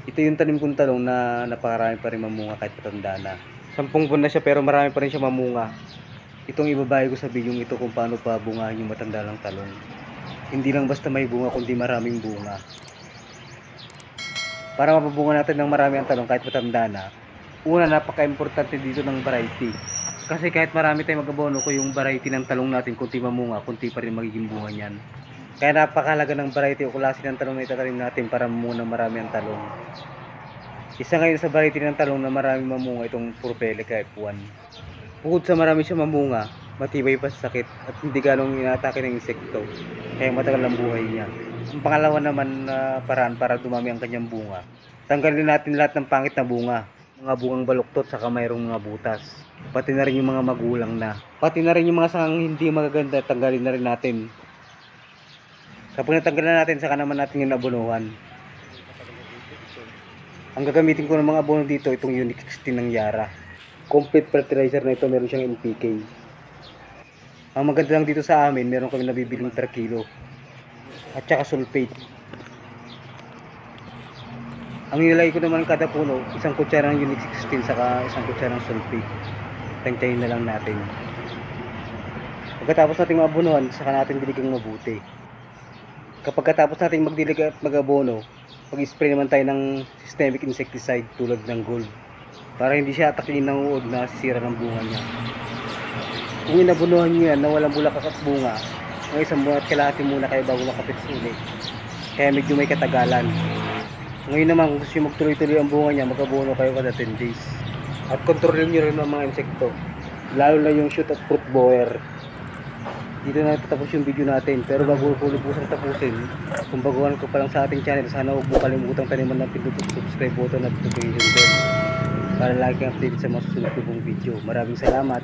Ito yung tanim kong talong na napakarami pa rin mamunga kahit matanda na. 10 buwan na siya pero marami pa rin siya mamunga. Itong ibabae ko sa bidyong ito kung paano pa bungahin yung matanda ng talong. Hindi lang basta may bunga kundi maraming bunga. Para mapabunga natin ng marami ang talong kahit matanda na, una, napaka-importante dito ng variety. Kasi kahit marami tayong mag-abono kung yung variety ng talong natin kunti mamunga, kunti pa rin magiging bunga niyan. Kaya napakahalaga ng variety o klase ng talong na itatanim natin para mamunga ng marami ang talong. Isa ngayon sa variety ng talong na marami mamunga itong Purpelica F1. Bukod sa marami siya mamunga, matibay pa sa sakit at hindi ganong inaatake ng insekto, kaya matagal ang buhay niya. Ang pangalawa naman na paraan para dumami ang kanyang bunga, tanggalin natin lahat ng pangit na bunga, mga bungang baluktot saka mayroong mga butas, pati na rin yung mga magulang na, pati na rin yung mga sangang hindi magaganda, tanggalin na rin natin. Kapag natanggal na natin, saka naman natin yung abonuhan. Ang gagamitin ko ng mga abono dito, itong Unique 16 ng Yara. Complete fertilizer na ito, meron siyang NPK. Ang maganda lang dito sa amin, meron kami nabibiling per kilo. At saka sulfate. Ang nilagay ko naman kada puno, isang kutsara ng Unique 16 saka isang kutsara ng sulfate. Tantayin na lang natin. Pagkatapos natin maabonohan, saka natin diligang mabuti. Kapag katapos natin magdilig at mag-abono, mag-spray naman tayo ng systemic insecticide tulad ng gold para hindi siya atakin ng uod na sisira ng bunga niya. Kung inabonohan nyo yan na walang bulaklak at bunga, mga isang buwan at kalahati muna kayo bago makapit ulit. Kaya medyo may katagalan. Ngayon naman kung gusto nyo magtuloy-tuloy ang bunga niya, mag-abono kayo kada 10 days. At kontrolin nyo rin ang mga insekto, lalo na yung shoot at fruit borer. Dito na tatapos yung video natin, pero bago ko lubusang tapusin, kung baguhan ko pa lang sa ating channel, sana huwag mo kalimutang taniman ng pindutin subscribe button at notification bell para lagi kang updated sa mga susunod kong video. Maraming salamat!